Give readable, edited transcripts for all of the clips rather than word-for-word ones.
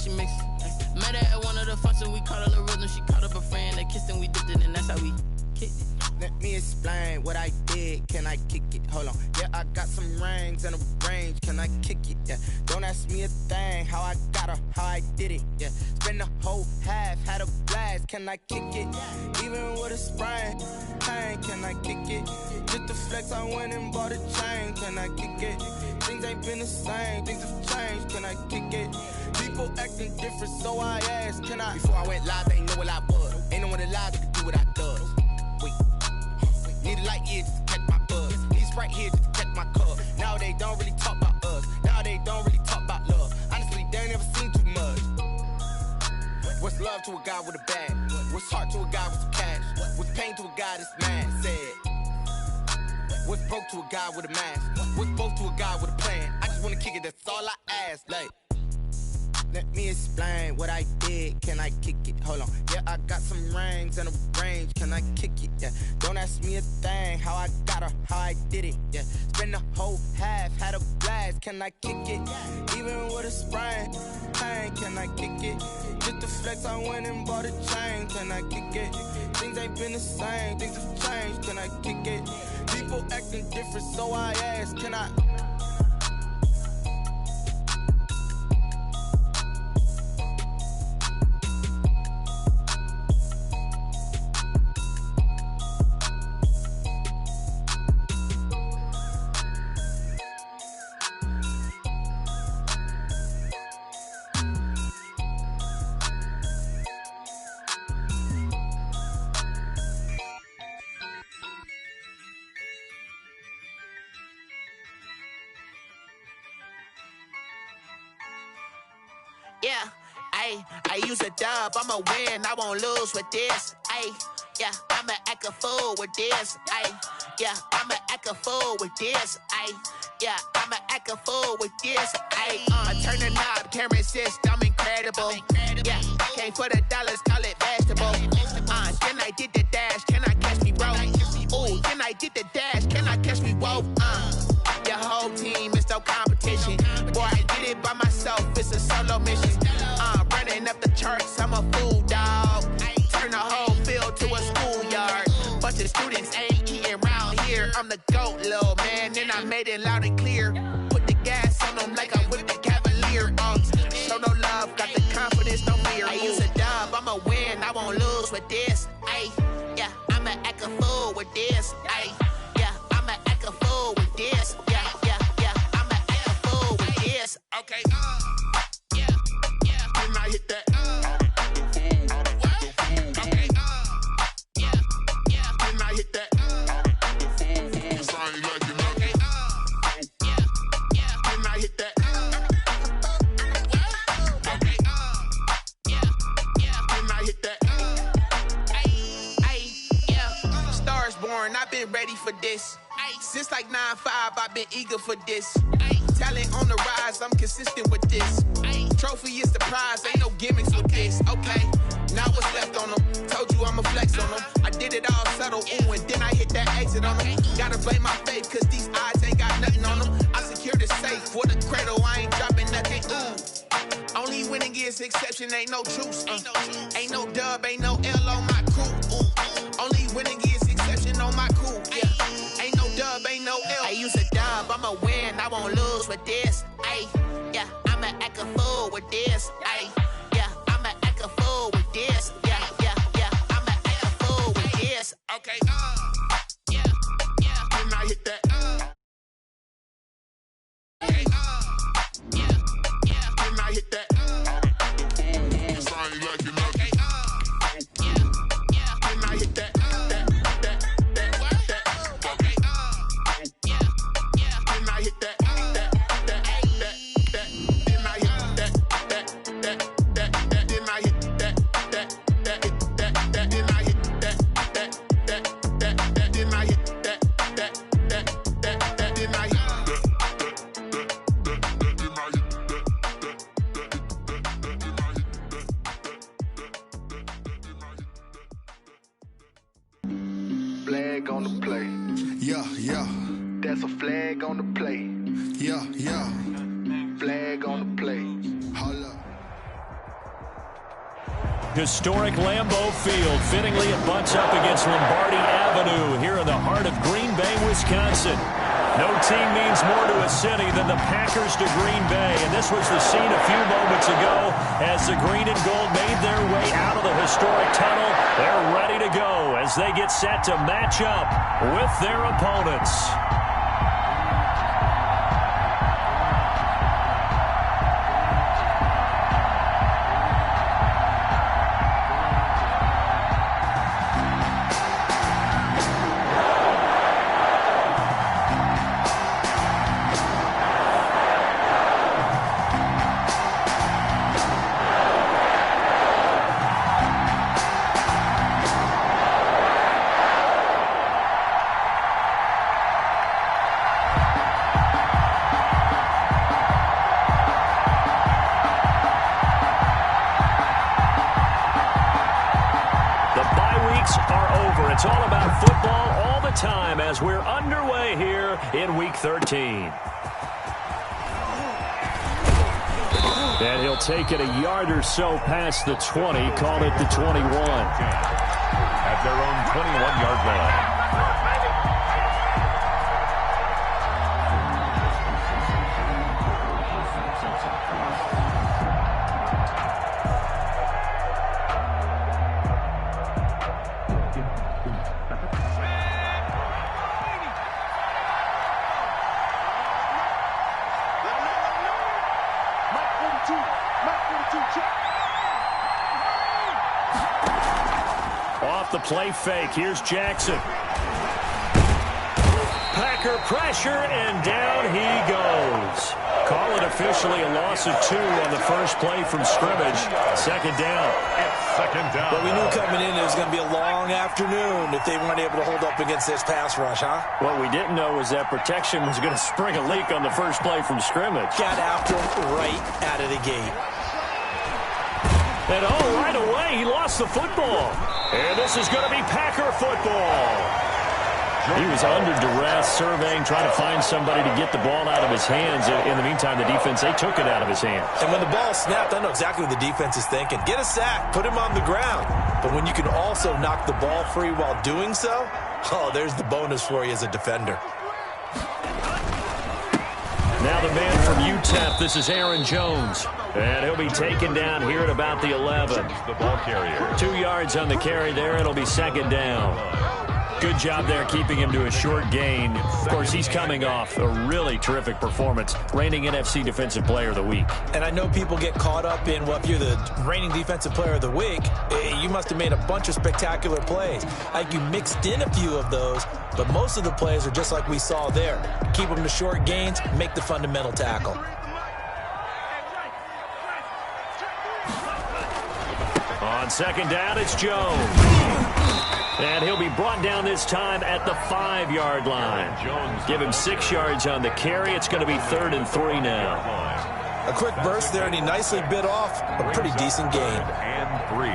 she mix. Met her at one of the functions, we caught a little rhythm. She caught up a friend, they kissed and we dipped it, and that's how we kicked it. Let me explain what I did. Can I kick it? Hold on. Yeah, I got some rings and a range. Can I kick it? Yeah. Don't ask me a thing. How I got her, how I did it. Yeah. Spend the whole half, had a blast. Can I kick it? Even with a sprain, pain. Can I kick it? Just the flex, I went and bought a chain. Can I kick it? Things ain't been the same. Things have changed. Can I kick it? People acting different, so I asked. Can I? Before I went live, they know what I was. Ain't no one alive that could do what I does. Wait. Need a light year just to catch my buzz. Need Sprite here just to catch my cup. Now they don't really talk about us. Now they don't really talk about love. Honestly, they ain't never seen too much. What's love to a guy with a bag? What's heart to a guy with some cash? What's pain to a guy that's mad? Said. What's broke to a guy with a mask? What's both to a guy with a plan? I just wanna kick it, that's all I ask. Like, let me explain what I did. Can I kick it? Hold on. Yeah, I got some rings and a range. Can I kick it? Yeah. Don't ask me a thing. How I got her, how I did it. Yeah. Spend the whole half, had a blast. Can I kick it? Even with a sprain, pain. Can I kick it? Just the flex, I went and bought a chain. Can I kick it? Things ain't been the same. Things have changed. Can I kick it? People acting different, so I ask. Can I? Yeah, I use a dub, I'ma win, I won't lose with this. Yeah, I'ma act a fool with this. Yeah, I'ma act a fool with this. Yeah, I'ma act a fool with this. I turn the knob, can't resist, I'm incredible. Yeah, came for the dollars, call it vegetable. Then I did the dash, can I catch me, bro? Ooh, then I did the dash, can I catch me, whoa? Your whole team is no competition. Boy, I did it by myself, it's a solo mission. Running up the charts, I'm a fool, dog. Turn the whole field to a schoolyard. Bunch of students ain't eating round here. I'm the GOAT, little man, and I made it loud and clear. Put the gas on them like I'm with the Cavalier. Show no love, got the confidence, no fear. I use a dub, I'ma win, I won't lose with this. Yeah, I'ma act a fool with this. Yeah, I'ma act a fool with this. Yeah, I'ma act a fool with this. Okay, yeah, when I hit that. Okay, yeah, when I hit that. Sound like you know. Okay, yeah, when I hit that. Okay, yeah, when I hit that. Yeah, Stars born, I've been ready for this. Since like 9-5, I've been eager for this. Talent on the rise, I'm consistent with this. Trophy is the prize, ain't no gimmicks with this. Okay, now what's left on them? Told you I'ma flex on them. I did it all subtle, ooh, and then I hit that exit on them. Gotta blame my faith, cause these eyes ain't got nothing on them. I secured the safe for the cradle, I ain't dropping nothing, ooh. Only winning is exception, ain't no truce. Ain't no dub, ain't no L on my crew. Ooh. Only winning is exception on my crew. Yeah, ain't no dub, ain't no L. I use a dub, I'ma win, I won't lose with this. Yeah, I'ma act a fool with this. Yeah, I'ma act a fool with this. Yeah, I'ma act a fool with this. Okay, yeah, when I hit that. Okay, yeah, when I hit that. Sound like you know. Okay, yeah, when I hit that. Okay, yeah, when I hit that. Flag on the play. Yeah. That's a flag on the play. Yeah. Flag on the play. Hold up. Historic Lambeau Field. Fittingly, it butts up against Lombardi Avenue here in the heart of Green Bay, Wisconsin. No team means more to a city than the Packers to Green Bay, and this was the scene a few moments ago as the green and gold made their way out of the historic tunnel. They're ready to go as they get set to match up with their opponents. It's all about football all the time as we're underway here in Week 13. And he'll take it a yard or so past the 20, call it the 21. At their own 21-yard line. Off the play fake, here's Jackson. Packer pressure, and down he goes. Call it officially a loss of 2 on the first play from scrimmage. Second down. It's second down. But we knew coming in it was going to be a long afternoon if they weren't able to hold up against this pass rush, huh? What we didn't know was that protection was going to spring a leak on the first play from scrimmage. Got after him right out of the gate. And right away, he lost the football. And this is going to be Packer football. He was under duress, surveying, trying to find somebody to get the ball out of his hands. In the meantime, the defense, they took it out of his hands. And when the ball snapped, I know exactly what the defense is thinking. Get a sack, put him on the ground. But when you can also knock the ball free while doing so, there's the bonus for you as a defender. Now the man from UTEP, this is Aaron Jones. And he'll be taken down here at about the 11. The ball carrier. 2 yards on the carry there. It'll be second down. Good job there keeping him to a short gain. Of course, he's coming off a really terrific performance, reigning NFC Defensive Player of the Week. And I know people get caught up in, well, if you're the reigning Defensive Player of the Week, you must have made a bunch of spectacular plays. Like you mixed in a few of those, but most of the plays are just like we saw there. Keep them to short gains, make the fundamental tackle. On second down, it's Jones. And he'll be brought down this time at the 5-yard line. Give him 6 yards on the carry. It's going to be 3rd and 3 now. A quick burst there, and he nicely bit off a pretty decent gain. And 3.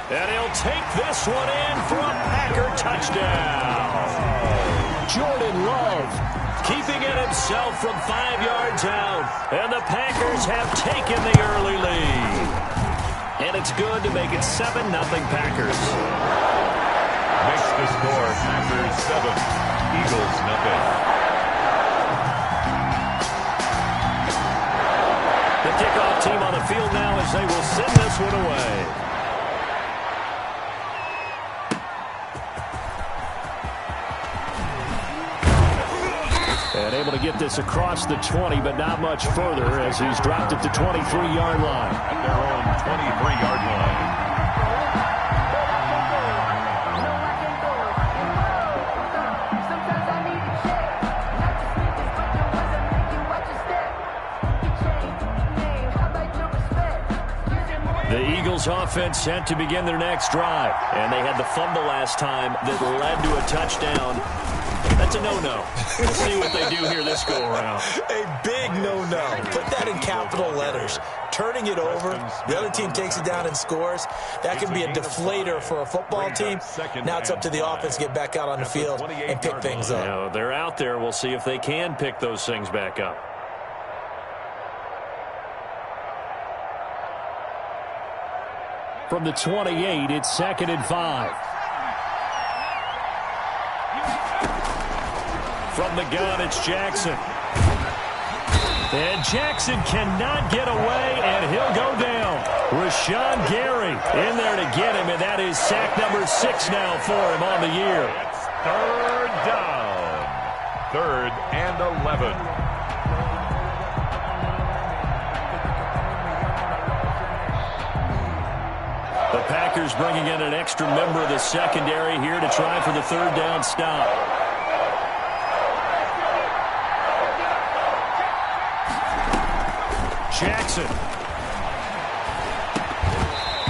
And he'll take this one in for a Packer touchdown. Jordan Love keeping it himself from 5 yards out. And the Packers have taken the early lead. And it's good to make it 7-0 Packers. Makes the score Packers 7, Eagles 0. The kickoff team on the field now as they will send this one away. And able to get this across the 20, but not much further as he's dropped it to 23-yard line. At their own 23-yard line. The The Eagles offense set to begin their next drive. And they had the fumble last time that led to a touchdown. That's a no-no. We'll see what they do here this go-around. A big no-no. Put that in capital letters. Turning it over, the other team takes it down and scores. That can be a deflator for a football team. Now it's up to the offense to get back out on the field and pick things up. You know, they're out there. We'll see if they can pick those things back up. From the 28, it's 2nd and 5. From the gun, it's Jackson. And Jackson cannot get away, and he'll go down. Rashawn Gary in there to get him, and that is sack number 6 now for him on the year. It's 3rd down. 3rd and 11. The Packers bringing in an extra member of the secondary here to try for the 3rd down stop. Jackson.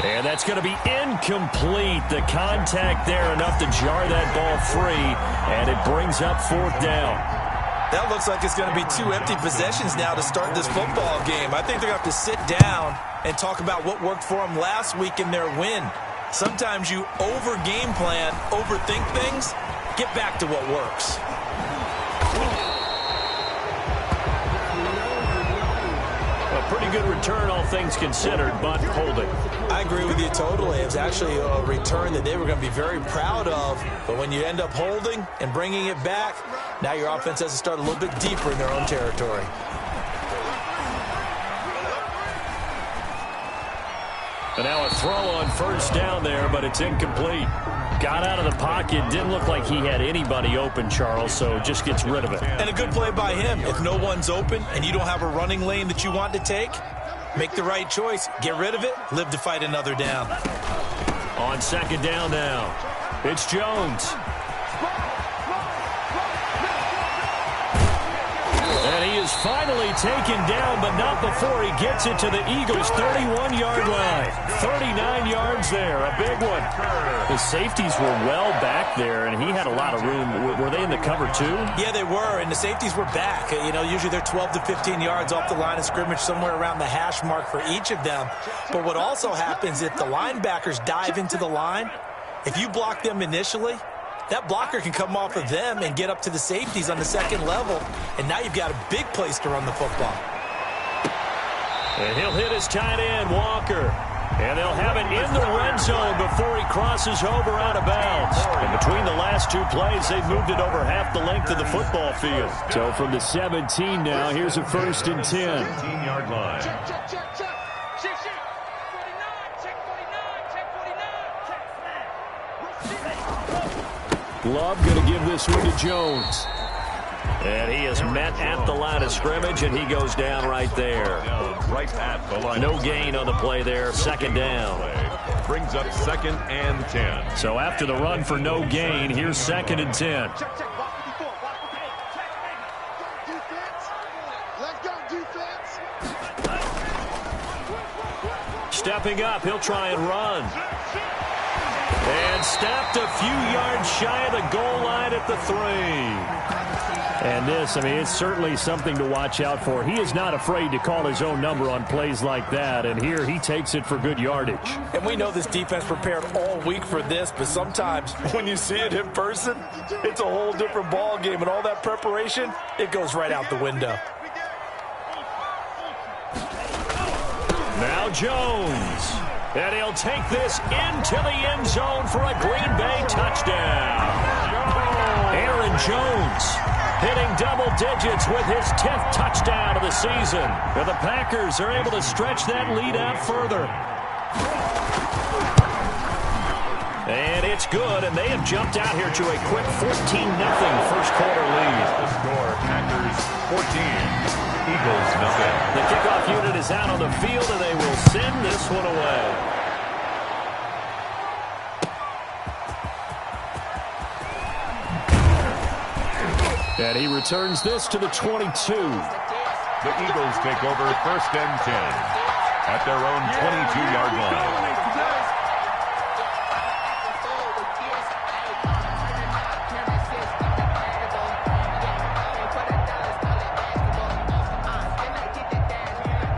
And that's going to be incomplete. The contact there enough to jar that ball free, and it brings up 4th down. That looks like it's going to be 2 empty possessions now to start this football game. I think they're going to have to sit down and talk about what worked for them last week in their win. Sometimes you over-game plan, overthink things, get back to what works. Pretty good return, all things considered, but holding. I agree with you totally. It's actually a return that they were going to be very proud of. But when you end up holding and bringing it back, now your offense has to start a little bit deeper in their own territory. And now a throw on 1st down there, but it's incomplete. Got out of the pocket. Didn't look like he had anybody open, Charles, so just gets rid of it. And a good play by him. If no one's open and you don't have a running lane that you want to take, make the right choice. Get rid of it. Live to fight another down. On 2nd down now, it's Jones. And he is finally taken down, but not before he gets it to the Eagles' 31-yard line. 39 yards there, a big one. The safeties were well back there, and he had a lot of room. Were they in the cover too? Yeah, they were, and the safeties were back. You know, usually they're 12 to 15 yards off the line of scrimmage, somewhere around the hash mark for each of them. But what also happens if the linebackers dive into the line, if you block them initially, that blocker can come off of them and get up to the safeties on the 2nd level, and now you've got a big place to run the football. And he'll hit his tight end, Walker. And they'll have it in the red zone before he crosses over out of bounds. And between the last 2 plays, they've moved it over half the length of the football field. So from the 17 now, here's a 1st and 10. 17-yard line. Check. Love going to give this one to Jones. And he is met at the line of scrimmage, and he goes down right there. Right at the line. No gain on the play there. 2nd down. Brings up 2nd and 10. So after the run for no gain, here's 2nd and 10. Stepping up, he'll try and run. And stopped a few yards shy of the goal line at the 3. And this, I mean, it's certainly something to watch out for. He is not afraid to call his own number on plays like that, and here he takes it for good yardage. And we know this defense prepared all week for this, but sometimes when you see it in person, it's a whole different ball game, and all that preparation, it goes right out the window. Now Jones. And he'll take this into the end zone for a Green Bay touchdown. Aaron Jones hitting double digits with his 10th touchdown of the season. And the Packers are able to stretch that lead out further. And it's good, and they have jumped out here to a quick 14-0 first quarter lead. The score, Packers 14. Eagles nothing. The kickoff unit is out on the field, and they will send this one away. And he returns this to the 22. The Eagles take over 1st and 10. at their own 22-yard line.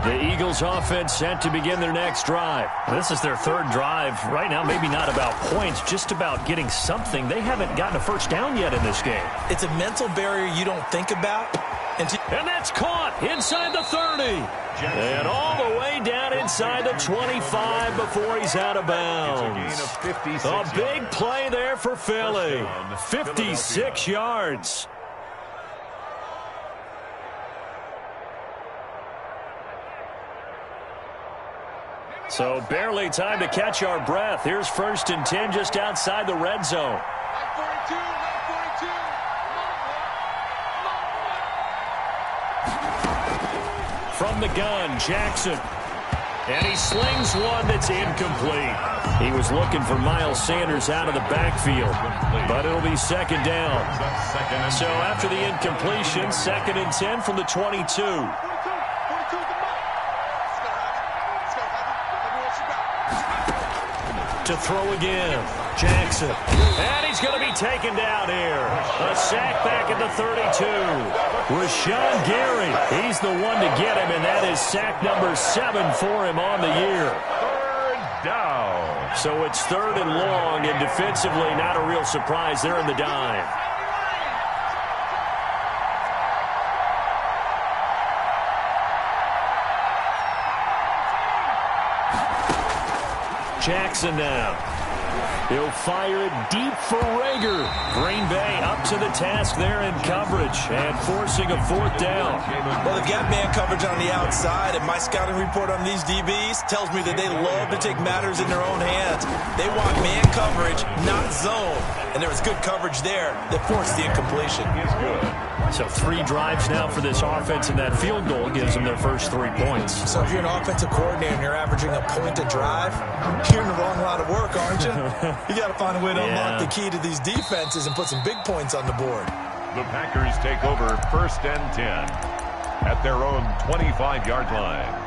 The Eagles offense set to begin their next drive. This is their third drive. Right now, maybe not about points, just about getting something. They haven't gotten a first down yet in this game. It's a mental barrier you don't think about. And that's caught inside the 30. And all the way down inside the 25 before he's out of bounds. A big play there for Philly. 56 yards. So barely time to catch our breath. Here's 1st and 10 just outside the red zone. From the gun, Jackson. And he slings one that's incomplete. He was looking for Miles Sanders out of the backfield, but it'll be 2nd down. So after the incompletion, 2nd and 10 from the 22. To throw again, Jackson. And he's going to be taken down here. A sack back at the 32. Rashawn Gary, he's the one to get him, and that is sack number 7 for him on the year. 3rd down. So it's 3rd and long, and defensively not a real surprise. They're in the dime. Jackson now. He'll fire it deep for Rager. Green Bay up to the task there in coverage and forcing a 4th down. Well, they've got man coverage on the outside, and my scouting report on these DBs tells me that they love to take matters in their own hands. They want man coverage, not zone. And there was good coverage there that forced the incompletion. So 3 drives now for this offense, and that field goal gives them their first 3 points. So if you're an offensive coordinator and you're averaging a point a drive, you're in the wrong line of work, aren't you? You got to find a way to unlock the key to these defenses and put some big points on the board. The Packers take over 1st and 10 at their own 25-yard line.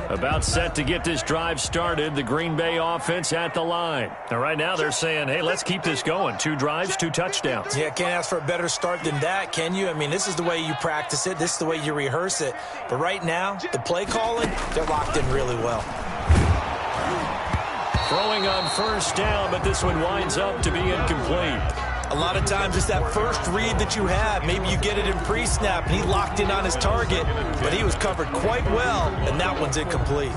About set to get this drive started. The Green Bay offense at the line. Now, right now they're saying, hey, let's keep this going. 2 drives, 2 touchdowns. Yeah, can't ask for a better start than that, can you? I mean, this is the way you practice it. This is the way you rehearse it. But right now, the play calling, they're locked in really well. Throwing on 1st down, but this one winds up to be incomplete. A lot of times it's that first read that you have. Maybe you get it in pre-snap, and he locked in on his target, but he was covered quite well, and that one's incomplete.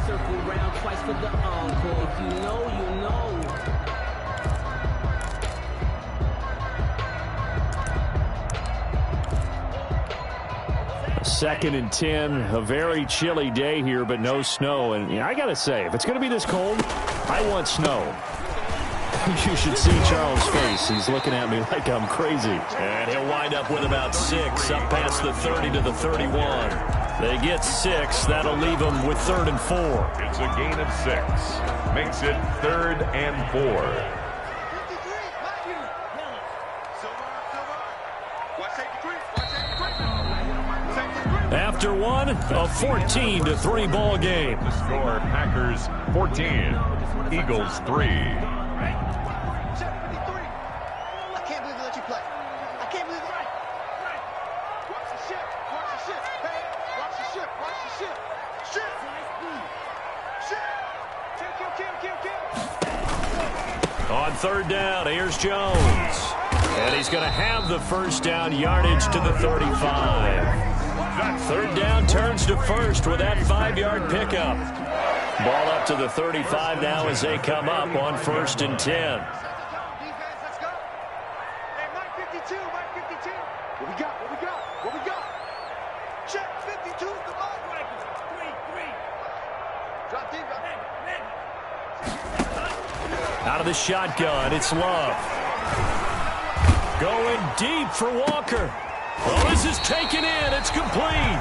Second and 10, a very chilly day here, but no snow. And I got to say, if it's going to be this cold, I want snow. You should see Charles' face. He's looking at me like I'm crazy. And he'll wind up with about 6, up past the 30 to the 31. They get 6. That'll leave them with 3rd and 4. It's a gain of 6. Makes it 3rd and 4. After one, a 14-3 ball game. The score, Packers 14, Eagles 3. On 3rd down, here's Jones. And he's going to have the 1st down, yardage to the 35. 3rd down turns to 1st with that 5-yard pickup. Ball up to the 35 now as they come up on 1st and 10. Out of the shotgun, it's Love. Going deep for Walker. Well, this is taken in. It's complete.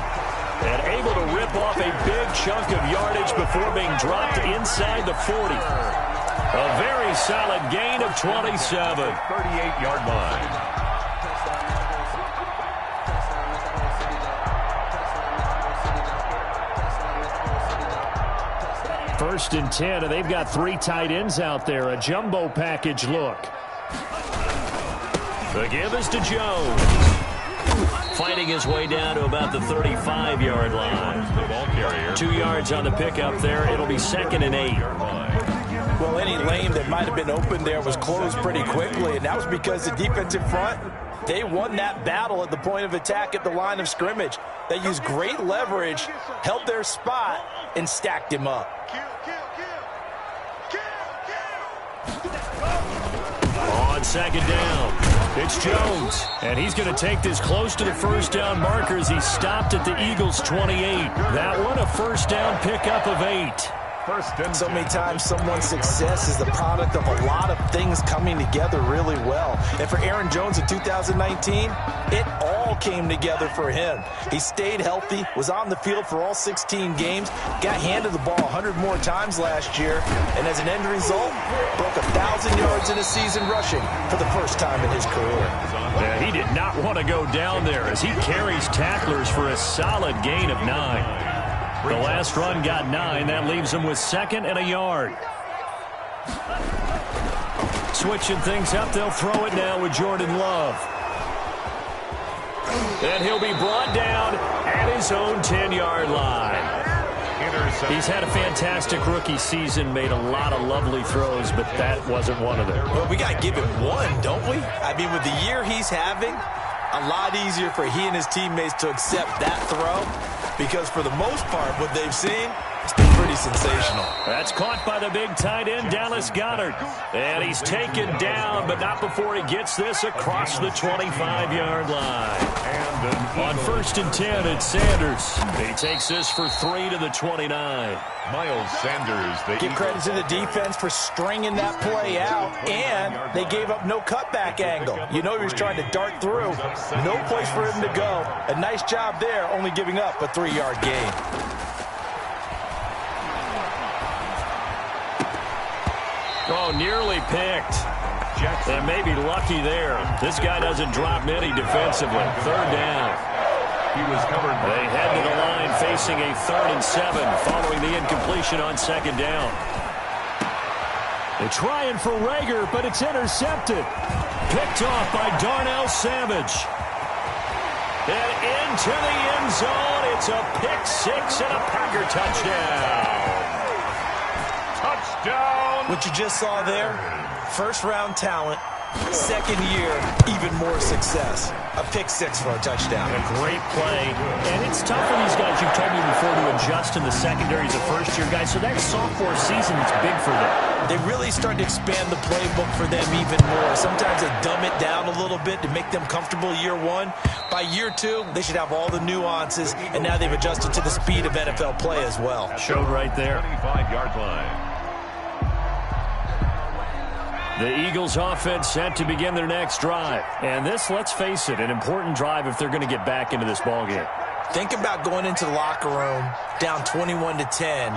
and able to rip off a big chunk of yardage before being dropped inside the 40. A very solid gain of 27. 38-yard line. First and 10, and they've got 3 tight ends out there. A jumbo package look. The give is to Jones. Fighting his way down to about the 35-yard line. The ball carrier. 2 yards on the pickup there. It'll be 2nd and 8. Well, any lane that might have been open there was closed pretty quickly, and that was because the defensive front, they won that battle at the point of attack at the line of scrimmage. They used great leverage, held their spot, and stacked him up. On 2nd down, it's Jones, and he's going to take this close to the first down marker as he stopped at the Eagles' 28. That one, a first down pickup of 8. So many times someone's success is the product of a lot of things coming together really well. And for Aaron Jones in 2019, it all came together for him. He stayed healthy, was on the field for all 16 games, got handed the ball 100 more times last year, and as an end result, broke 1,000 yards in a season rushing for the first time in his career. Yeah, he did not want to go down there as he carries tacklers for a solid gain of 9. The last run got 9. That leaves him with 2nd and a yard. Switching things up, they'll throw it now with Jordan Love. And he'll be brought down at his own 10-yard line. He's had a fantastic rookie season, made a lot of lovely throws, but that wasn't one of them. Well, we got to give him one, don't we? I mean, with the year he's having, a lot easier for he and his teammates to accept that throw. Because for the most part, what they've seen, it's been pretty sensational. That's caught by the big tight end, Dallas Goedert. And he's taken down, but not before he gets this across the 25-yard line. On 1st and 10, it's Sanders. He takes this for 3 to the 29. Miles Sanders. Give credit to the defense for stringing that play out, and they gave up no cutback angle. You know he was trying to dart through. No place for him to go. A nice job there, only giving up a 3-yard gain. Oh, nearly picked. And maybe lucky there. This guy doesn't drop many defensively. 3rd down. He was covered. They head to the line facing a 3rd and 7 following the incompletion on 2nd down. They're trying for Reagor, but it's intercepted. Picked off by Darnell Savage. And into the end zone. It's a pick 6 and a Packer touchdown. Touchdown. What you just saw there, first-round talent, 2nd year, even more success. A pick 6 for a touchdown. A great play. And it's tough for these guys, you've told me before, to adjust in the secondary as a first-year guy. So that sophomore season is big for them. They really start to expand the playbook for them even more. Sometimes they dumb it down a little bit to make them comfortable year 1. By year 2, they should have all the nuances, and now they've adjusted to the speed of NFL play as well. Showed right there. 25-yard line. The Eagles offense set to begin their next drive. And this, let's face it, an important drive if they're going to get back into this ballgame. Think about going into the locker room down 21-10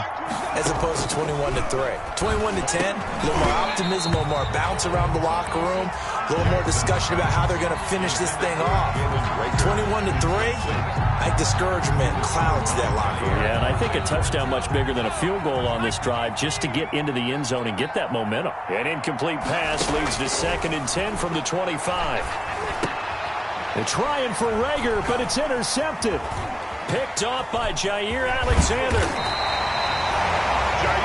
as opposed to 21-3. 21-10, a little more optimism, a little more bounce around the locker room, a little more discussion about how they're going to finish this thing off. 21-3, I think discouragement clouds that locker room. Yeah, and I think a touchdown much bigger than a field goal on this drive just to get into the end zone and get that momentum. An incomplete pass leads to 2nd and 10 from the 25. They're trying for Reagor, but it's intercepted. Picked off by Jair Alexander.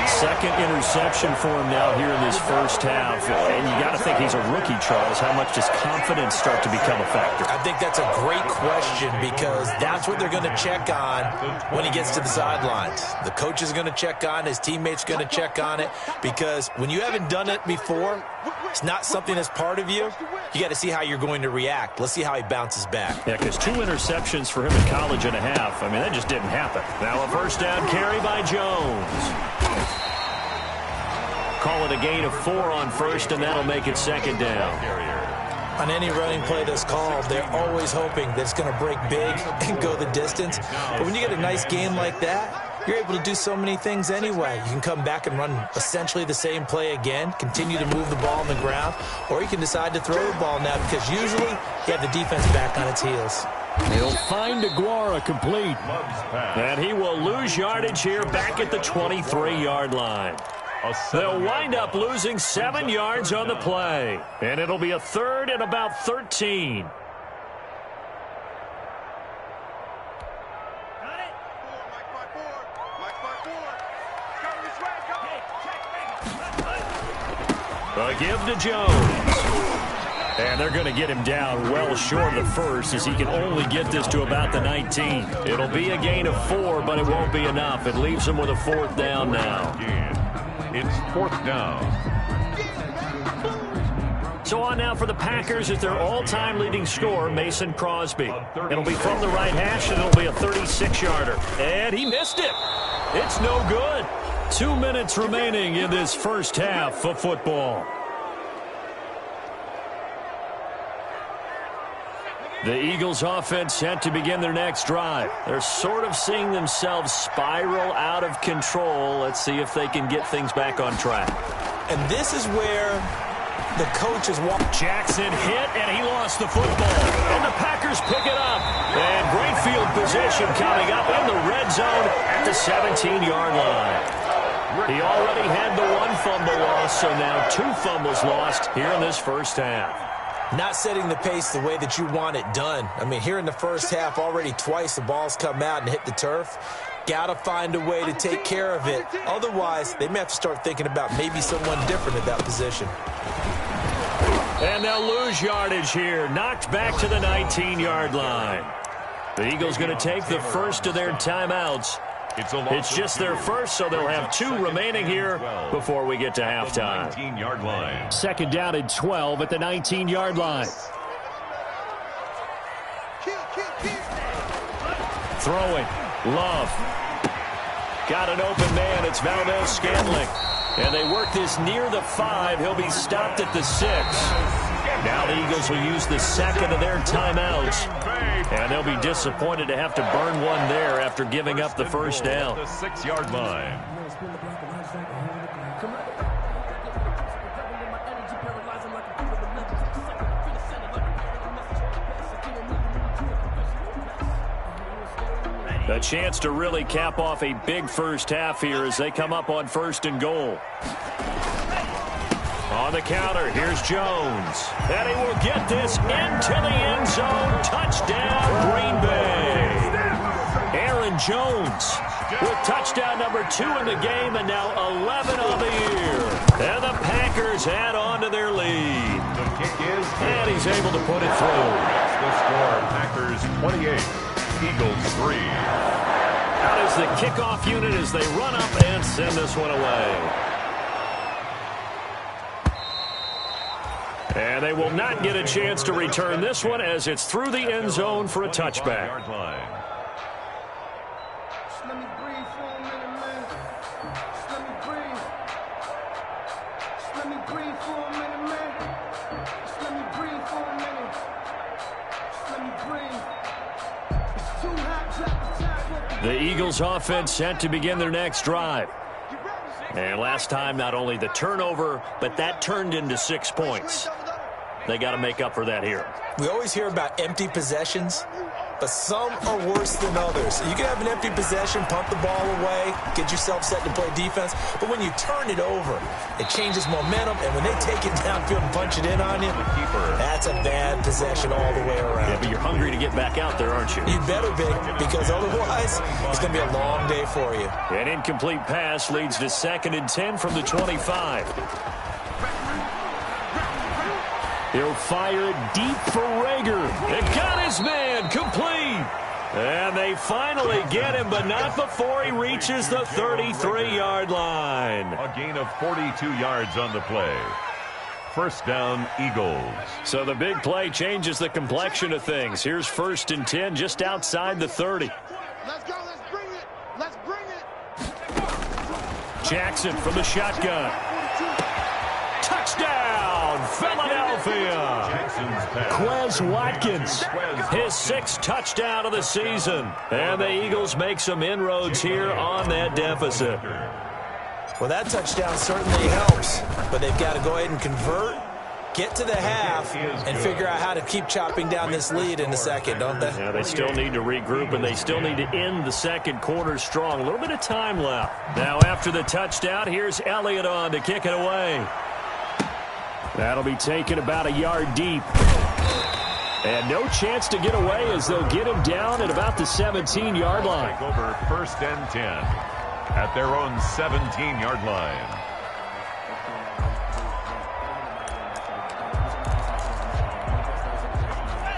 Second interception for him now here in this first half. And you got to think he's a rookie, Charles. How much does confidence start to become a factor? I think that's a great question because that's what they're going to check on when he gets to the sidelines. The coach is going to check on, his teammates going to check on it, because when you haven't done it before, it's not something that's part of you. You got to see how you're going to react. Let's see how he bounces back. Yeah, because 2 interceptions for him in college and a half. I mean, that just didn't happen. Now a first down carry by Jones. Call it a gain of 4 on first, and that'll make it 2nd down. On any running play that's called, they're always hoping that it's going to break big and go the distance. But when you get a nice game like that, you're able to do so many things anyway. You can come back and run essentially the same play again, continue to move the ball on the ground, or you can decide to throw the ball now because usually you have the defense back on its heels. He'll find Aguara complete. And he will lose yardage here back at the 23-yard line. They'll wind up losing 7 yards on the play. And it'll be a third and about 13. A give to Jones. And they're going to get him down well short of the first as he can only get this to about the 19. It'll be a gain of 4, but it won't be enough. It leaves him with a 4th down now. It's 4th down. So on now for the Packers is their all-time leading scorer, Mason Crosby. It'll be from the right hash, and it'll be a 36-yarder. And he missed it. It's no good. 2 minutes remaining in this first half of football. The Eagles offense set to begin their next drive. They're sort of seeing themselves spiral out of control. Let's see if they can get things back on track. And this is where the coach is walking. Jackson hit, and he lost the football. And the Packers pick it up. And great field position coming up in the red zone at the 17-yard line. He already had the 1 fumble loss, so now 2 fumbles lost here in this first half. Not setting the pace the way that you want it done. I mean, here in the first half, already twice the ball's come out and hit the turf. Got to find a way to take care of it. Otherwise, they may have to start thinking about maybe someone different at that position. And they'll lose yardage here. Knocked back to the 19-yard line. The Eagles going to take the first of their timeouts. It's just their first, so they'll have 2 remaining here before we get to halftime. 19-yard line. Second down and 12 at the 19-yard line. Throwing. Love. Got an open man. It's Valdez-Scantling. And they work this near the 5. He'll be stopped at the 6. Now the Eagles will use the second of their timeouts. And they'll be disappointed to have to burn one there after giving up the first down. The 6-yard line. A chance to really cap off a big first half here as they come up on 1st and goal. On the counter, here's Jones. And he will get this into the end zone. Touchdown, Green Bay. Aaron Jones with touchdown number 2 in the game and now 11 on the year. And the Packers add on to their lead. The kick is and he's able to put it through. That's the score. Packers 28, Eagles 3. Out is the kickoff unit as they run up and send this one away. And they will not get a chance to return this one as it's through the end zone for a touchback. The Eagles offense set to begin their next drive. And last time, not only the turnover, but that turned into 6 points. They got to make up for that here. We always hear about empty possessions, but some are worse than others. You can have an empty possession, pump the ball away, get yourself set to play defense, but when you turn it over, it changes momentum, and when they take it downfield and punch it in on you, that's a bad possession all the way around. Yeah, but you're hungry to get back out there, aren't you? You better be, because otherwise, it's going to be a long day for you. An incomplete pass leads to 2nd and 10 from the 25. He'll fire it deep for Rager. It got his man complete. And they finally get him, but not before he reaches the 33-yard line. A gain of 42 yards on the play. First down, Eagles. So the big play changes the complexion of things. Here's 1st and 10 just outside the 30. Let's go. Let's bring it. Let's bring it. Jackson from the shotgun. Touchdown, Philadelphia. Jackson's Quez Watkins, his 6th touchdown of the season. And the Eagles make some inroads here on that deficit. Well, that touchdown certainly helps, but they've got to go ahead and convert, get to the half, and figure out how to keep chopping down this lead in the second, don't they? Yeah, they still need to regroup, and they still need to end the second quarter strong. A little bit of time left. Now, after the touchdown, here's Elliott on to kick it away. That'll be taken about a yard deep. And no chance to get away as they'll get him down at about the 17-yard line. Take over 1st and 10 at their own 17-yard line.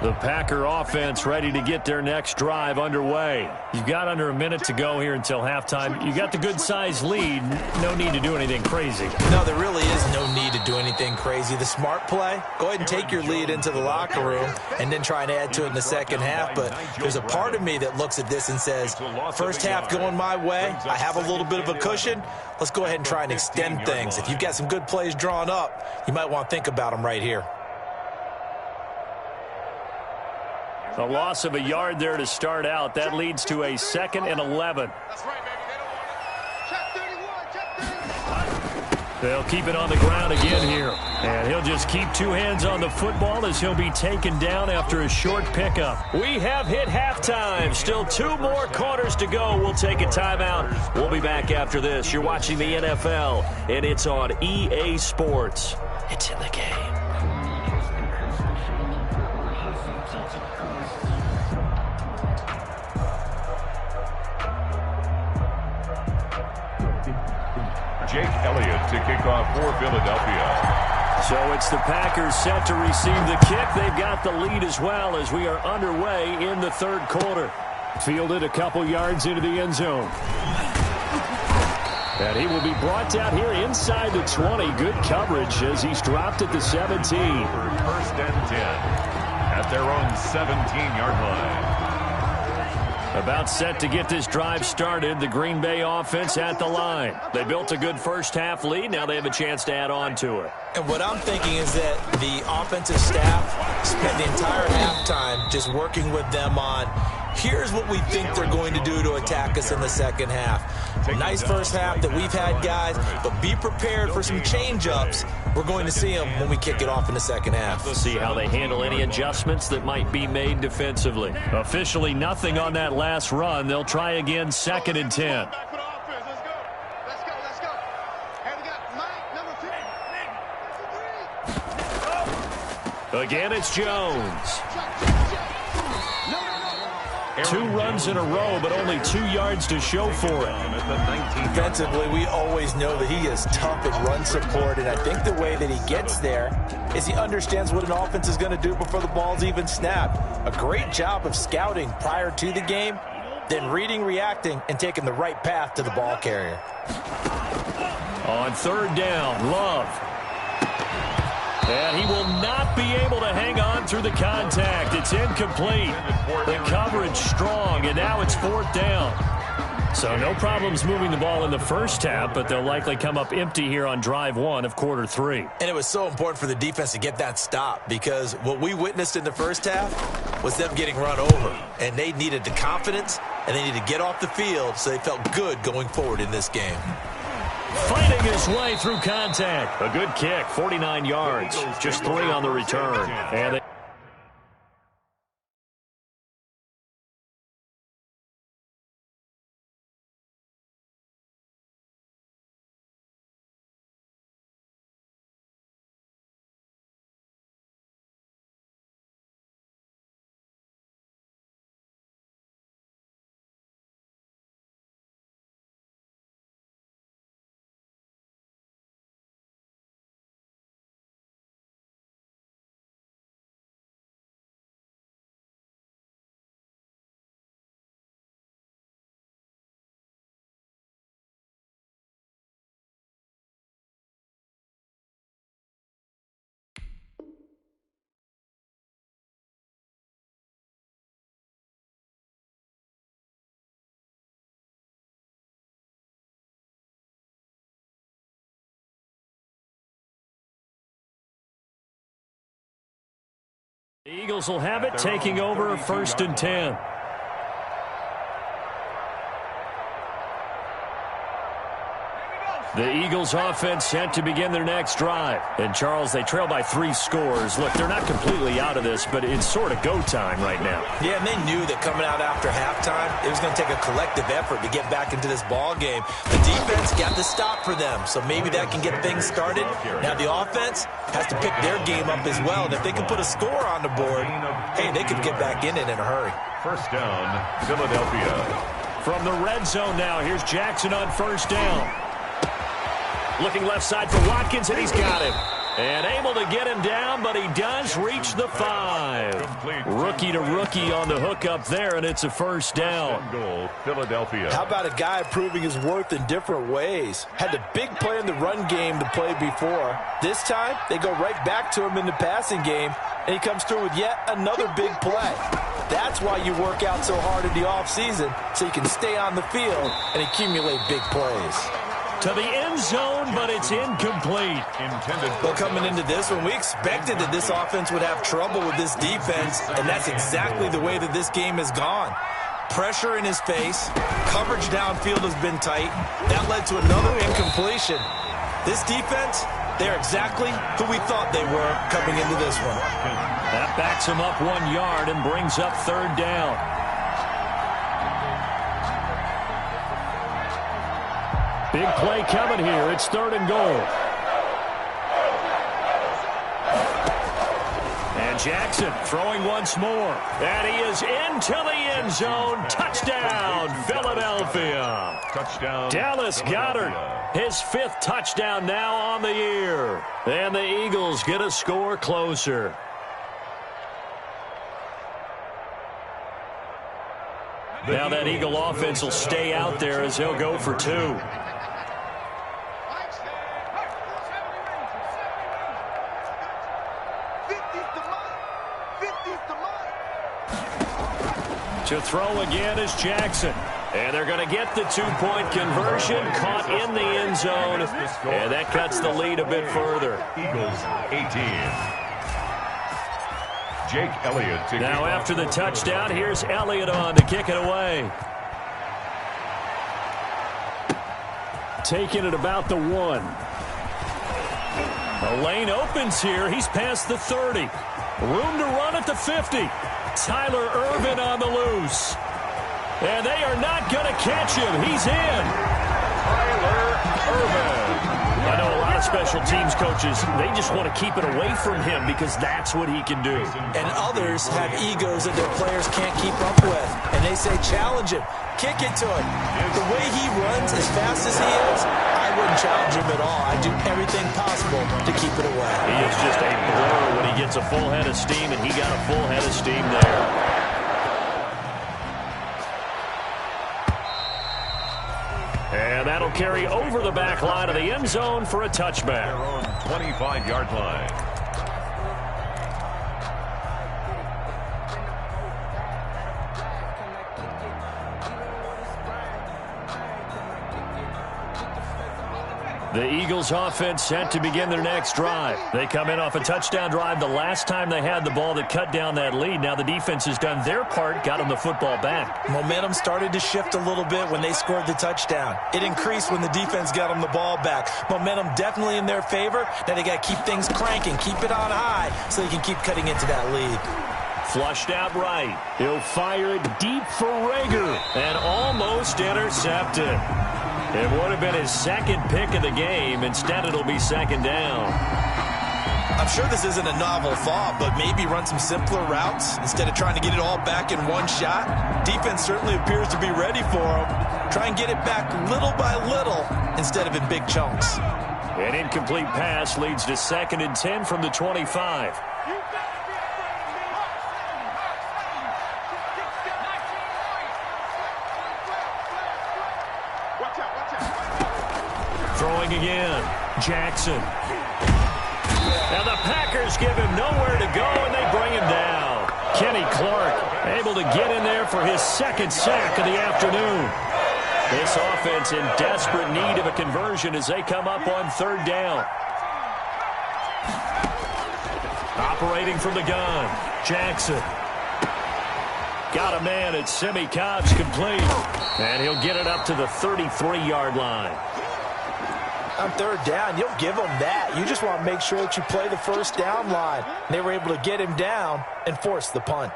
The Packer offense ready to get their next drive underway. You've got under a minute to go here until halftime. You got the good-sized lead. No need to do anything crazy. No, there really is no need to do anything crazy. The smart play, go ahead and take your lead into the locker room and then try and add to it in the second half. But there's a part of me that looks at this and says, first half going my way, I have a little bit of a cushion. Let's go ahead and try and extend things. If you've got some good plays drawn up, you might want to think about them right here. A loss of a yard there to start out. That leads to a 2nd and 11. That's right, baby. They don't want it. Check 31. Check 31. They'll keep it on the ground again here. And he'll just keep 2 hands on the football as he'll be taken down after a short pickup. We have hit halftime. Still 2 more quarters to go. We'll take a timeout. We'll be back after this. You're watching the NFL, and it's on EA Sports. It's in the game. Jake Elliott to kick off for Philadelphia. So it's the Packers set to receive the kick. They've got the lead as well as we are underway in the 3rd quarter. Fielded a couple yards into the end zone. And he will be brought down here inside the 20. Good coverage as he's dropped at the 17. 1st and 10 at their own 17-yard line. About set to get this drive started. The Green Bay offense at the line. They built a good first half lead. Now they have a chance to add on to it. And what I'm thinking is that the offensive staff spent the entire halftime just working with them on, here's what we think they're going to do to attack us in the second half. Nice first half that we've had, guys, but be prepared for some change-ups. We're going to see them when we kick it off in the second half. We'll see how they handle any adjustments that might be made defensively. Officially nothing on that last run. They'll try again 2nd and 10. Back for the offense. Let's go. Let's go. Hey, we got Mike, number 10. Again, it's Jones. 2 runs in a row, but only 2 yards to show for it. Defensively, we always know that he is tough in run support, and I think the way that he gets there is he understands what an offense is going to do before the ball's even snapped. A great job of scouting prior to the game, then reading, reacting, and taking the right path to the ball carrier. On 3rd down, Love. And he will not be able to hang on through the contact. It's incomplete. The coverage strong, and now it's 4th down. So no problems moving the ball in the first half, but they'll likely come up empty here on drive 1 of quarter 3. And it was so important for the defense to get that stop because what we witnessed in the first half was them getting run over. And they needed the confidence, and they needed to get off the field so they felt good going forward in this game. Fighting his way through contact. A good kick, 49 yards. Just 3 on the return. And they The Eagles will have it, taking over 1st and 10. The Eagles offense set to begin their next drive. And, Charles, they trail by 3 scores. Look, they're not completely out of this, but it's sort of go time right now. Yeah, and they knew that coming out after halftime, it was going to take a collective effort to get back into this ball game. The defense got the stop for them, so maybe that can get things started. Now the offense has to pick their game up as well, and if they can put a score on the board, hey, they could get back in it in a hurry. 1st down, Philadelphia. From the red zone now, here's Jackson on 1st down. Looking left side for Watkins, and he's got him. And able to get him down, but he does reach the 5. Rookie to rookie on the hook up there, and it's a 1st down. Goal, Philadelphia. How about a guy proving his worth in different ways? Had the big play in the run game to play before. This time, they go right back to him in the passing game, and he comes through with yet another big play. That's why you work out so hard in the offseason, so you can stay on the field and accumulate big plays. To the end zone, but it's incomplete. Well, coming into this one, we expected that this offense would have trouble with this defense, and that's exactly the way that this game has gone. Pressure in his face, coverage downfield has been tight. That led to another incompletion. This defense, they're exactly who we thought they were coming into this one. That backs him up 1 yard and brings up 3rd down. Big play coming here. It's 3rd and goal. And Jackson throwing once more. And he is into the end zone. Touchdown, Philadelphia. Touchdown, Dallas Goedert, his 5th touchdown now on the year. And the Eagles get a score closer. Now that Eagle offense will stay out there as they'll go for 2. To throw again is Jackson. And they're going to get the 2-point conversion, caught in the end zone. And that cuts the lead a bit further. Eagles 18. Jake Elliott. Now after the touchdown, here's Elliott on to kick it away. Taking it about the 1. The lane opens here. He's past the 30. Room to run at the 50. Tyler Ervin on the loose. And they are not going to catch him. He's in. Tyler Ervin. I know a lot of special teams coaches, they just want to keep it away from him because that's what he can do. And others have egos that their players can't keep up with. And they say, challenge him. Kick it to him. The way he runs as fast as he is, I wouldn't challenge him at all. I'd do everything possible to keep it away. He is just a blur when he gets a full head of steam, and he got a full head of steam there. And that'll carry over the back line of the end zone for a touchback. Their own 25-yard line. The Eagles offense set to begin their next drive. They come in off a touchdown drive the last time they had the ball that cut down that lead. Now the defense has done their part, got them the football back. Momentum started to shift a little bit when they scored the touchdown. It increased when the defense got them the ball back. Momentum definitely in their favor. Now they got to keep things cranking, keep it on high so they can keep cutting into that lead. Flushed out right. He'll fire it deep for Rager and almost intercepted. It would have been his 2nd pick of the game. Instead, it'll be 2nd down. I'm sure this isn't a novel thought, but maybe run some simpler routes instead of trying to get it all back in one shot. Defense certainly appears to be ready for him. Try and get it back little by little instead of in big chunks. An incomplete pass leads to 2nd and 10 from the 25. Throwing again, Jackson. Now the Packers give him nowhere to go, and they bring him down. Kenny Clark able to get in there for his 2nd sack of the afternoon. This offense in desperate need of a conversion as they come up on 3rd down. Operating from the gun. Jackson. Got a man at Simmie Cobbs complete. And he'll get it up to the 33-yard line. On third down, you'll give them that. You just want to make sure that you play the first down line. They were able to get him down and force the punt.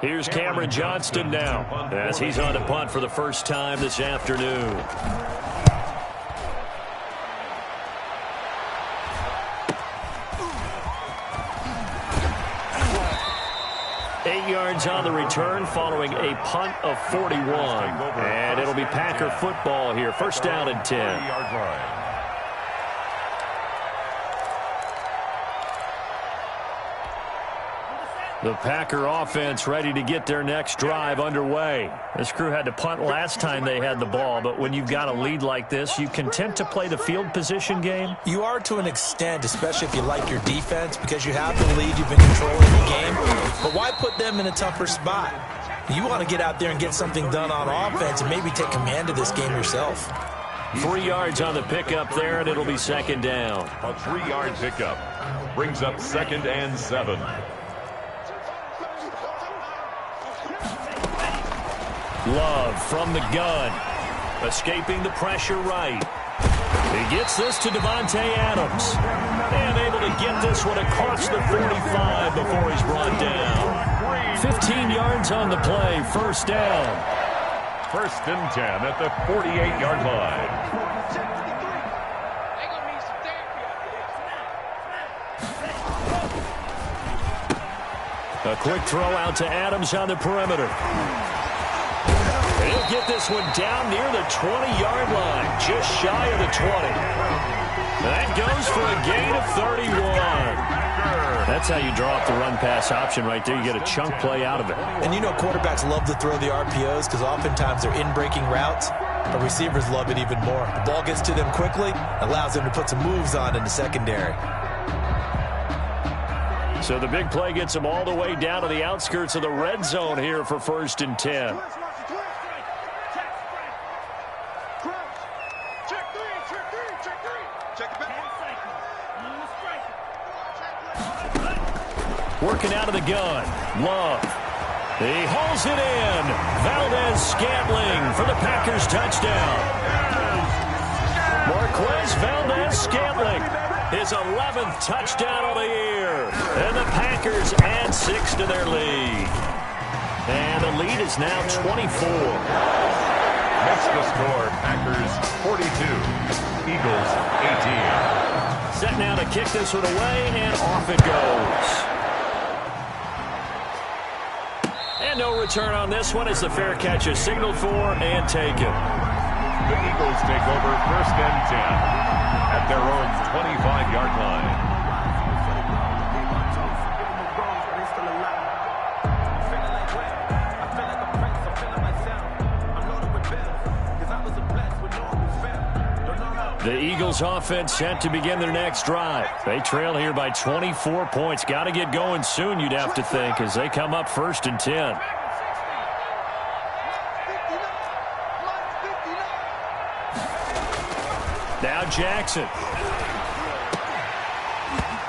Here's Cameron Johnston now as he's on to punt for the first time this afternoon. Eight yards on the return following a punt of 41. And it'll be Packer football here. First down and 10. The Packer offense ready to get their next drive underway. This crew had to punt last time they had the ball, but when you've got a lead like this, you content to play the field position game? You are to an extent, especially if you like your defense, because you have the lead, you've been controlling the game. But why put them in a tougher spot? You want to get out there and get something done on offense and maybe take command of this game yourself. 3 yards on the pickup there, and it'll be second down. A 3-yard pickup brings up 2nd and 7. Love from the gun. Escaping the pressure right. He gets this to Davante Adams. And able to get this one across the 45 before he's brought down. 15 yards on the play. First down. 1st and 10 at the 48-yard line. A quick throw out to Adams on the perimeter. He'll get this one down near the 20-yard line, just shy of the 20. That goes for a gain of 31. That's how you draw up the run-pass option right there. You get a chunk play out of it. And you know quarterbacks love to throw the RPOs because oftentimes they're in-breaking routes, but receivers love it even more. The ball gets to them quickly, allows them to put some moves on in the secondary. So the big play gets them all the way down to the outskirts of the red zone here for 1st and 10. Working out of the gun. Love. He hauls it in. Valdez-Scantling for the Packers touchdown. Marquez Valdez-Scantling, his 11th touchdown of the year. And the Packers add 6 to their lead. And the lead is now 24. Makes the score Packers 42, Eagles 18. Set now to kick this one away, and off it goes. And no return on this one as the fair catch is signaled for and taken. The Eagles take over 1st and 10 at their own 25-yard line. The Eagles offense set to begin their next drive. They trail here by 24 points. Got to get going soon, you'd have to think, as they come up 1st and 10. Now Jackson.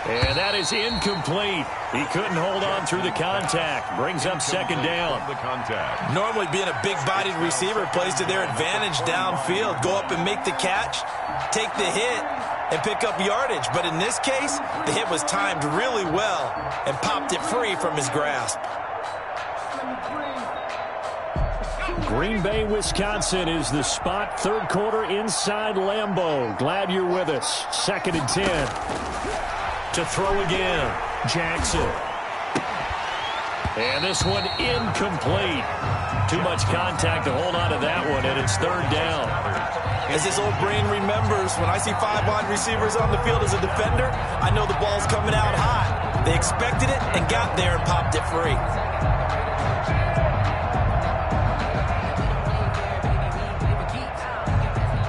And that is incomplete. He couldn't hold on through the contact. Brings up 2nd down. The contact. Normally being a big-bodied receiver plays to their advantage downfield. Go up and make the catch, take the hit, and pick up yardage. But in this case, the hit was timed really well and popped it free from his grasp. Green Bay, Wisconsin is the spot. 3rd quarter inside Lambeau. Glad you're with us. 2nd and 10. To throw again, Jackson. And this one incomplete. Too much contact to hold on to that one, and it's third down. As this old brain remembers, when I see 5 wide receivers on the field as a defender, I know the ball's coming out hot. They expected it and got there and popped it free.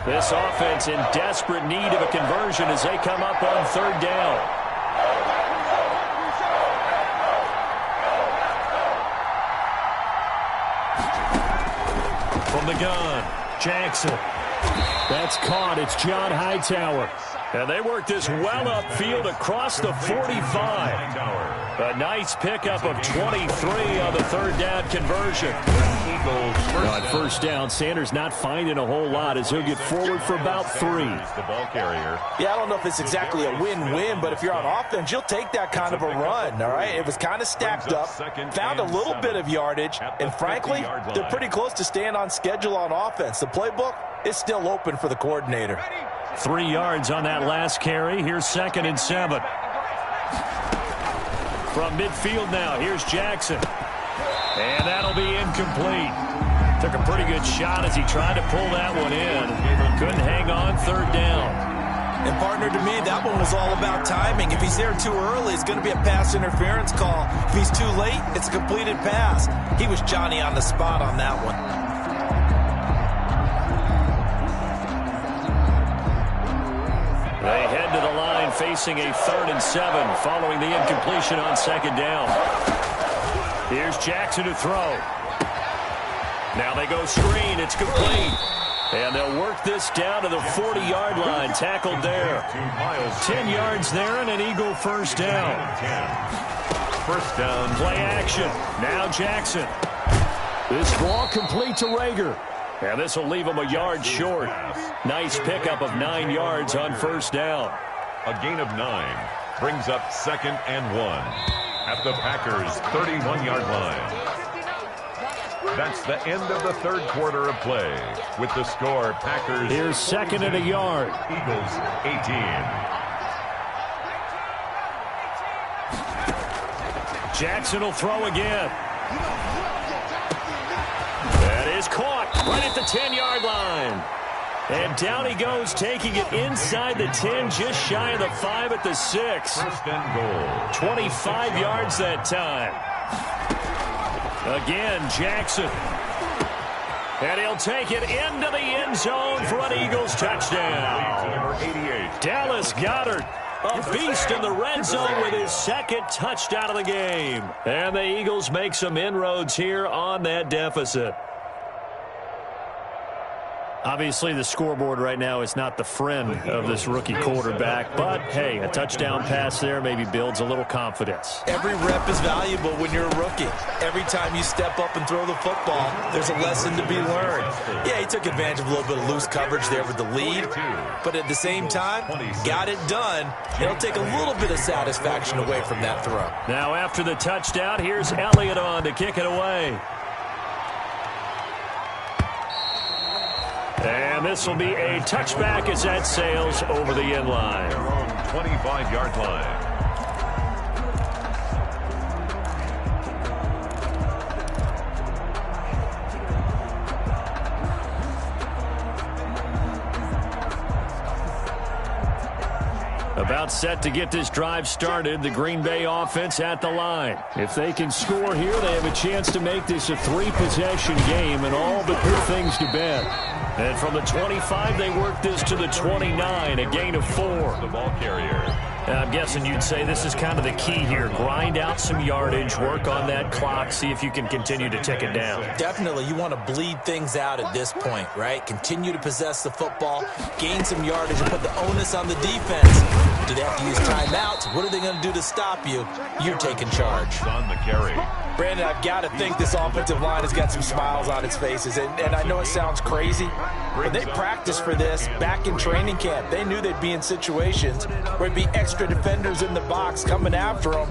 This offense in desperate need of a conversion as they come up on third down. From the gun, Jackson. That's caught. It's John Hightower. And they work this well upfield across the 45. A nice pickup of 23 on the third down conversion. On first down, Sanders not finding a whole lot as he'll get forward for about 3. The ball carrier. Yeah, I don't know if it's exactly a win-win, but if you're on offense, you'll take that kind of a run, all right? It was kind of stacked up, found a little bit of yardage, and frankly, they're pretty close to staying on schedule on offense. The playbook is still open for the coordinator. 3 yards on that last carry. Here's 2nd and 7. From midfield now, here's Jackson. And that'll be incomplete. Took a pretty good shot as he tried to pull that one in. Couldn't hang on, third down. And partner, to me, that one was all about timing. If he's there too early, it's going to be a pass interference call. If he's too late, it's a completed pass. He was Johnny on the spot on that one. They head to the line facing a 3rd and 7 following the incompletion on 2nd down. Here's Jackson to throw. Now they go screen. It's complete. And they'll work this down to the 40-yard line. Tackled there. 10 yards there and an Eagle first down. First down. Play action. Now Jackson. This ball complete to Rager. And this will leave him a yard short. Nice pickup of 9 yards on first down. A gain of 9 brings up 2nd and 1 at the Packers' 31-yard line. That's the end of the third quarter of play. With the score, Packers. Here's 2nd and a yard. Eagles 18. Jackson will throw again. That is caught right at the 10-yard line. And down he goes, taking it inside the 10, just shy of the 5 at the 6. First and goal. 25 yards that time. Again, Jackson. And he'll take it into the end zone for an Eagles touchdown. Number 88. Dallas Goedert, a beast in the red zone with his 2nd touchdown of the game. And the Eagles make some inroads here on that deficit. Obviously, the scoreboard right now is not the friend of this rookie quarterback, but, hey, a touchdown pass there maybe builds a little confidence. Every rep is valuable when you're a rookie. Every time you step up and throw the football, there's a lesson to be learned. Yeah, he took advantage of a little bit of loose coverage there with the lead, but at the same time, got it done. It'll take a little bit of satisfaction away from that throw. Now, after the touchdown, here's Elliott on to kick it away. And this will be a touchback as that sails over the end line. 25-yard line. About set to get this drive started, the Green Bay offense at the line. If they can score here, they have a chance to make this a 3-possession game and all but put things to bed. And from the 25, they work this to the 29, a gain of 4. The ball carrier. And I'm guessing you'd say this is kind of the key here. Grind out some yardage, work on that clock, see if you can continue to tick it down. Definitely, you want to bleed things out at this point, right? Continue to possess the football, gain some yardage, and put the onus on the defense. Do they have to use timeouts? What are they going to do to stop you? You're taking charge. On the carry. Brandon, I've got to think this offensive line has got some smiles on its faces. And I know it sounds crazy, but they practiced for this back in training camp. They knew they'd be in situations where there'd be extra defenders in the box coming after them,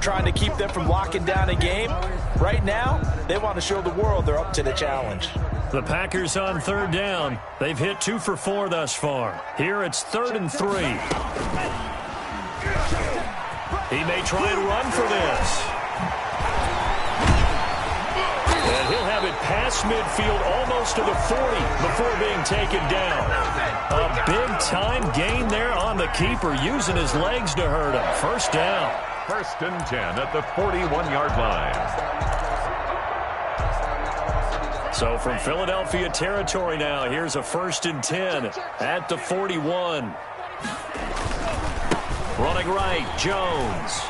trying to keep them from locking down a game. Right now, they want to show the world they're up to the challenge. The Packers on third down. They've hit 2 for 4 thus far. Here it's 3rd and 3. He may try and run for this. past midfield, almost to the 40 before being taken down. A big-time gain there on the keeper, using his legs to hurt him. First down. First and 10 at the 41-yard line. So from Philadelphia territory now, here's a first and 10 at the 41. Running right, Jones.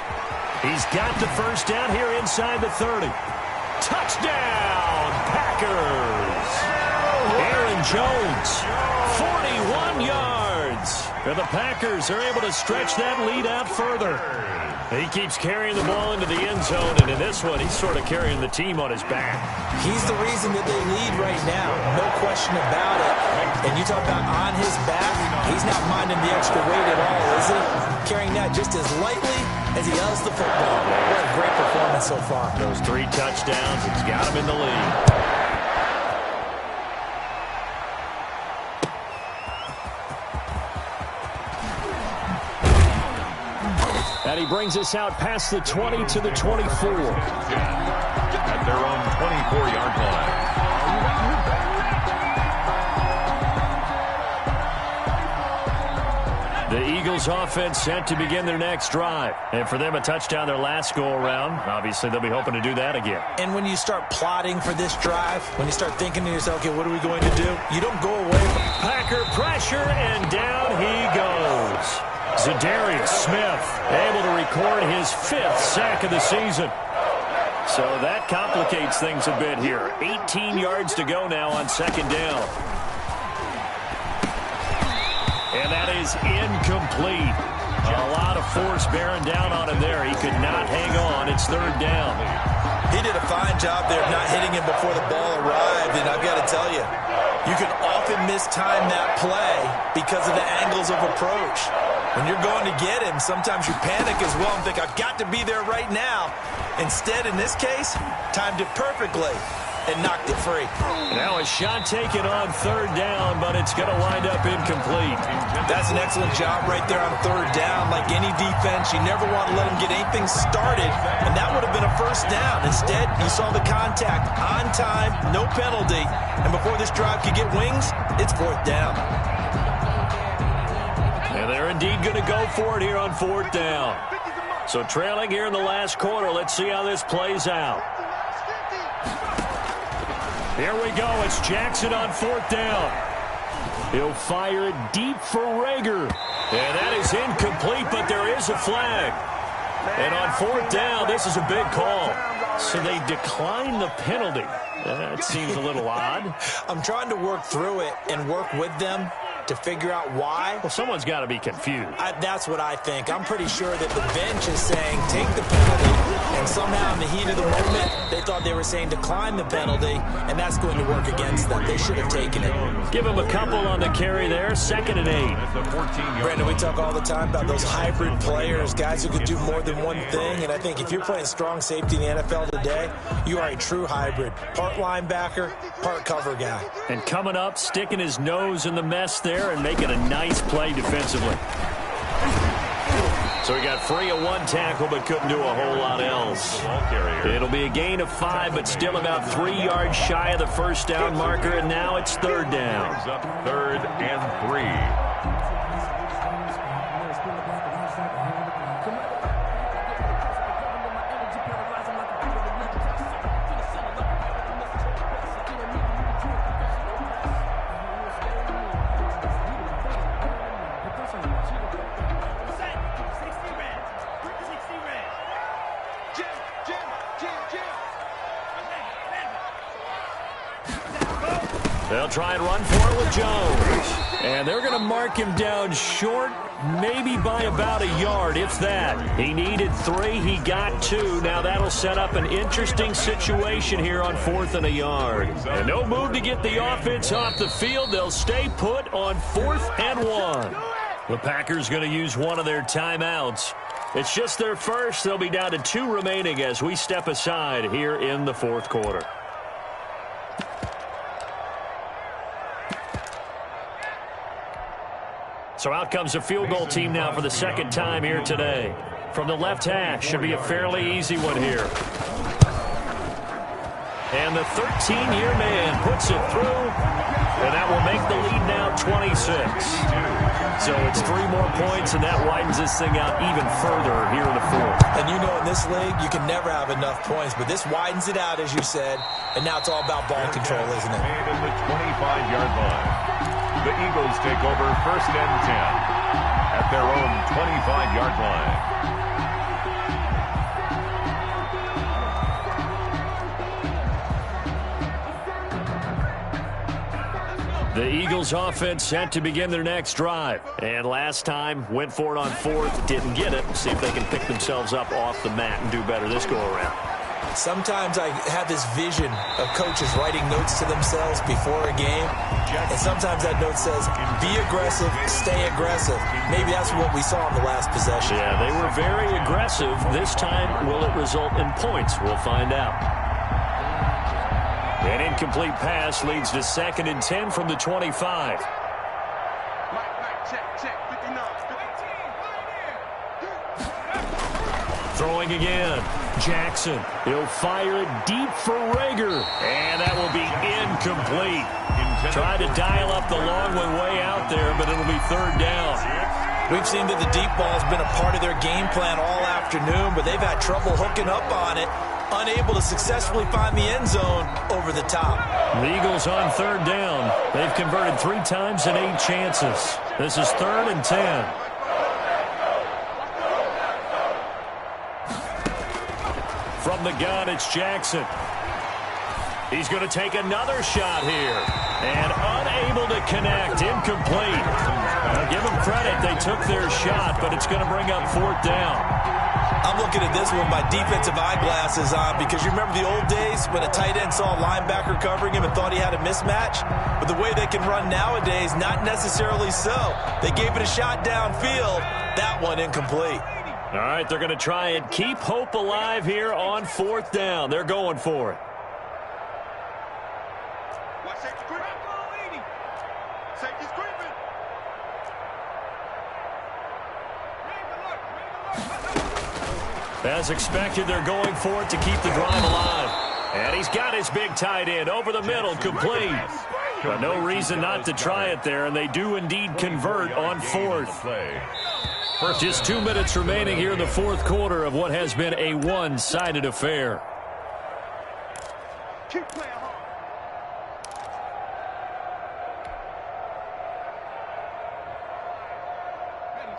He's got the first down here inside the 30. Touchdown, Packers! Aaron Jones, 41 yards. And the Packers are able to stretch that lead out further. He keeps carrying the ball into the end zone, and in this one, he's sort of carrying the team on his back. He's the reason that they lead right now, no question about it. And you talk about on his back, he's not minding the extra weight at all, is he? Carrying that just as lightly as he does the football. What a great performance so far. Those 3 touchdowns, it's got him in the lead. And he brings us out past the 20 to the 24. At their own 24-yard line. The Eagles offense set to begin their next drive. And for them, a touchdown their last go-around. Obviously, they'll be hoping to do that again. And when you start plotting for this drive, when you start thinking to yourself, okay, what are we going to do? You don't go away. Packer pressure, and down he goes. Zadarius Smith able to record his 5th sack of the season. So that complicates things a bit here. 18 yards to go now on second down. And that is incomplete. A lot of force bearing down on him there. He could not hang on. It's third down. He did a fine job there of not hitting him before the ball arrived. And I've got to tell you, you can often mistime that play because of the angles of approach. When you're going to get him, sometimes you panic as well and think, I've got to be there right now. Instead, in this case, timed it perfectly and knocked it free. Now a shot taken on third down, but it's going to wind up incomplete. That's an excellent job right there on third down. Like any defense, you never want to let them get anything started, and that would have been a first down. Instead, you saw the contact on time, no penalty, and before this drive could get wings, it's fourth down. And they're indeed going to go for it here on fourth down. So trailing here in the last quarter, let's see how this plays out. Here we go. It's Jackson on fourth down. He'll fire it deep for Rager. And that is incomplete, but there is a flag. And on fourth down, this is a big call. So they decline the penalty. That seems a little odd. I'm trying to work through it and work with them to figure out why. Well, someone's got to be confused. That's what I think. I'm pretty sure that the bench is saying take the penalty, and somehow in the heat of the moment, they thought they were saying decline the penalty, and that's going to work against them. They should have taken it. Give him a couple on the carry there. 2nd and 8. Brandon, we talk all the time about those hybrid players, guys who could do more than one thing, and I think if you're playing strong safety in the NFL today, you are a true hybrid. Part linebacker, part cover guy. And coming up, sticking his nose in the mess there and making a nice play defensively. So he got free of one tackle but couldn't do a whole lot else. It'll be a gain of 5, but still about 3 yards shy of the first down marker, and now it's third down. Third and 3. They'll try and run for it with Jones. And they're going to mark him down short, maybe by about a yard, if that. He needed 3. He got 2. Now that'll set up an interesting situation here on 4th and a yard. And no move to get the offense off the field. They'll stay put on 4th and 1. The Packers going to use one of their timeouts. It's just their first. They'll be down to 2 remaining as we step aside here in the fourth quarter. So out comes the field goal team now for the second time here today. From the left hash, should be a fairly easy one here. And the 13-year man puts it through, and that will make the lead now 26. So it's 3 more points, and that widens this thing out even further here in the fourth. And you know in this league, you can never have enough points, but this widens it out, as you said, and now it's all about ball control, isn't it? Made at the 25-yard line. The Eagles take over 1st and 10 at their own 25-yard line. The Eagles offense set to begin their next drive. And last time, went for it on 4th, didn't get it. See if they can pick themselves up off the mat and do better this go-around. Sometimes I have this vision of coaches writing notes to themselves before a game. And sometimes that note says, be aggressive, stay aggressive. Maybe that's what we saw in the last possession. Yeah, they were very aggressive. This time, will it result in points? We'll find out. An incomplete pass leads to 2nd and 10 from the 25. Throwing again. Jackson. He'll fire it deep for Rager. And that will be incomplete. Tried to dial up the long one way out there, but it'll be 3rd down. We've seen that the deep ball has been a part of their game plan all afternoon, but they've had trouble hooking up on it. Unable to successfully find the end zone over the top. The Eagles on 3rd down. They've converted 3 times in 8 chances. This is 3rd and 10. From the gun, it's Jackson. He's going to take another shot here. And unable to connect. Incomplete. Now give them credit. They took their shot, but it's going to bring up 4th down. I'm looking at this one with my defensive eyeglasses on because you remember the old days when a tight end saw a linebacker covering him and thought he had a mismatch? But the way they can run nowadays, not necessarily so. They gave it a shot downfield. That one incomplete. All right, they're going to try and keep hope alive here on 4th down. They're going for it. As expected, they're going for it to keep the drive alive. And he's got his big tight end over the middle, complete. But no reason not to try it there, and they do indeed convert on 4th. Just 2 minutes remaining here in the 4th quarter of what has been a one-sided affair. Keep playing hard.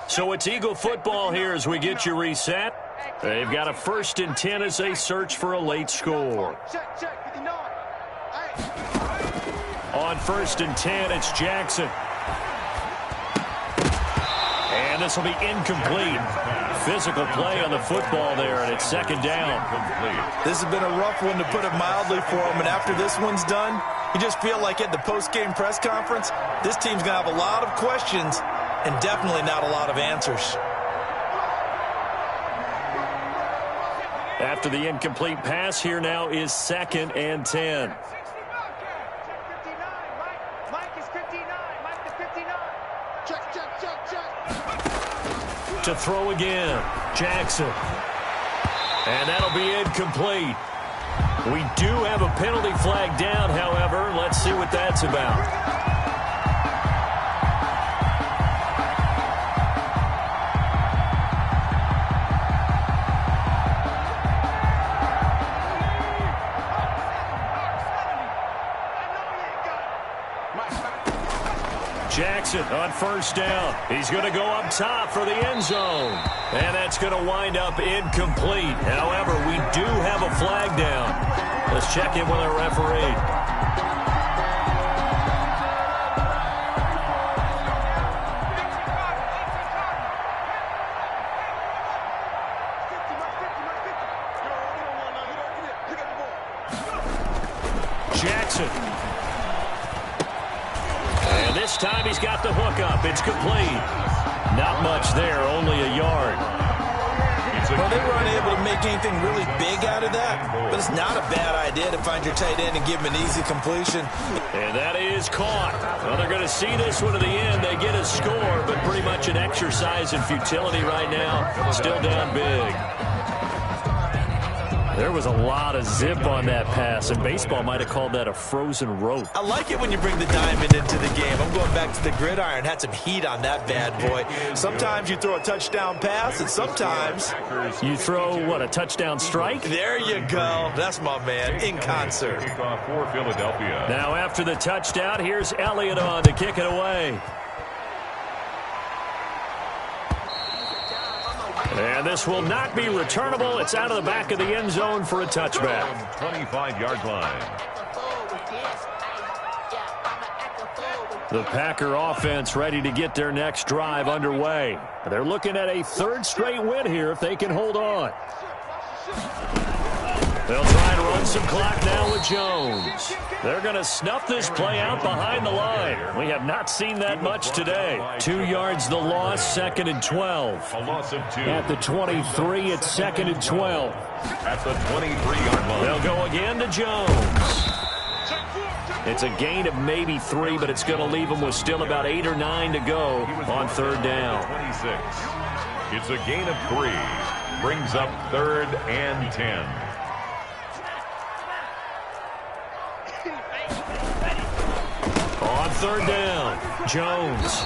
So it's Eagle football here as we get you reset. They've got a 1st and 10 as they search for a late score. On 1st and 10, it's Jackson. And this will be incomplete. Physical play on the football there, and it's 2nd down. This has been a rough one, to put it mildly, for him. And after this one's done, you just feel like at the post-game press conference, this team's going to have a lot of questions and definitely not a lot of answers. After the incomplete pass, here now is 2nd and 10. To throw again, Jackson. And that'll be incomplete. We do have a penalty flag down, however. Let's see what that's about. Jackson on 1st down. He's going to go up top for the end zone. And that's going to wind up incomplete. However, we do have a flag down. Let's check in with our referee. Jackson. And this time he's got the hook up. It's complete. Not much there, only a yard. Well, they were unable to make anything really big out of that, but it's not a bad idea to find your tight end and give him an easy completion. And that is caught. Well, they're going to see this one to the end. They get a score, but pretty much an exercise in futility right now. Still down big. There was a lot of zip on that pass, and baseball might have called that a frozen rope. I like it when you bring the diamond into the game. I'm going back to the gridiron. Had some heat on that bad boy. Sometimes you throw a touchdown pass, and sometimes you throw, what, a touchdown strike? There you go. That's my man, in concert. For Philadelphia. Now after the touchdown, here's Elliott on to kick it away. And this will not be returnable. It's out of the back of the end zone for a touchback. 25-yard line. The Packer offense ready to get their next drive underway. They're looking at a third straight win here if they can hold on. They'll try and run some clock now with Jones. They're going to snuff this play out behind the line. We have not seen that much today. 2 yards the loss, 2nd and 12. A loss of 2. At the 23, it's 2nd and 12. At the 23-yard line. They'll go again to Jones. It's a gain of maybe 3, but it's going to leave them with still about 8 or 9 to go on third down. 26. It's a gain of 3. Brings up 3rd and 10. On third down, Jones.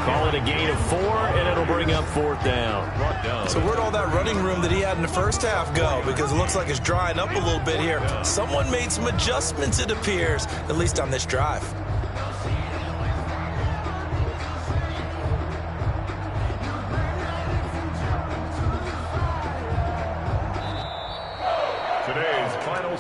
Call it a gain of 4, and it'll bring up 4th down. So where'd all that running room that he had in the first half go? Because it looks like it's drying up a little bit here. Someone made some adjustments, it appears, at least on this drive. Today's final